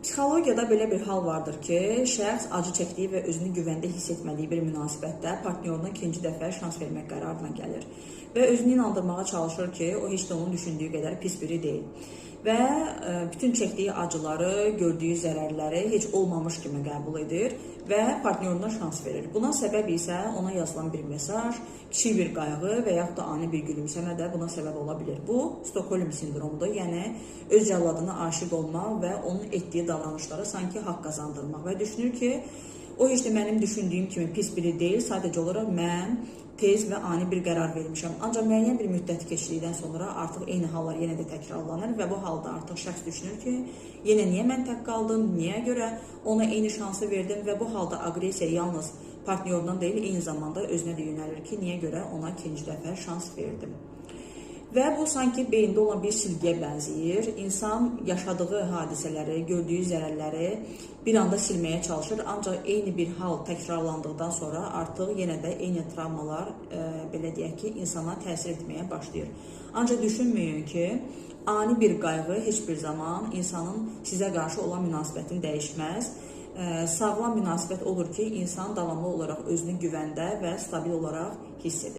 Psixologiyada belə bir hal vardır ki, şəxs acı çəkdiyi və özünü güvəndə hiss etmədiyi bir münasibətdə partnyoruna ikinci dəfə şans vermək qərarına gəlir və özünü inandırmağa çalışır ki, o heç də onun düşündüyü qədər pis biri deyil və bütün çəkdiyi acıları, gördüyü zərərləri heç olmamış kimi qəbul edir və partnyoruna şans verir. Buna səbəb isə ona yazılan bir mesaj, kiçik bir qayğı və yaxud da ani bir gülümsəmə də buna səbəb ola bilir. Bu, Stockholm sindromudur, yəni öz cəlladına aşiq olmaq və onun etdiyi davranışlara sanki haqq qazandırmaq və düşünür ki, o heç də mənim düşündüyüm kimi pis biri deyil, sadəcə olaraq mən tez və ani bir qərar vermişəm. Ancaq müəyyən bir müddət keçdikdən sonra artıq eyni hallar yenə də təkrarlanır və bu halda artıq şəxs düşünür ki, yenə niyə mən tək qaldım, niyə görə ona eyni şansı verdim və bu halda aqressiya yalnız partnyorundan deyil, eyni zamanda özünə də yönəlir ki, niyə görə ona ikinci dəfə şans verdim. Və bu sanki beyində olan bir silgiyə bənzəyir. İnsan yaşadığı hadisələri, gördüyü zərərləri bir anda silməyə çalışır. Ancaq eyni bir hal təkrarlandıqdan sonra artıq yenə də eyni travmalar, belə deyək ki, insana təsir etməyə başlayır. Ancaq düşünməyin ki, ani bir qayğı heç bir zaman insanın sizə qarşı olan münasibətini dəyişməz. Sağlam münasibət olur ki, insan davamlı olaraq özünü güvəndə və stabil olaraq hiss edir.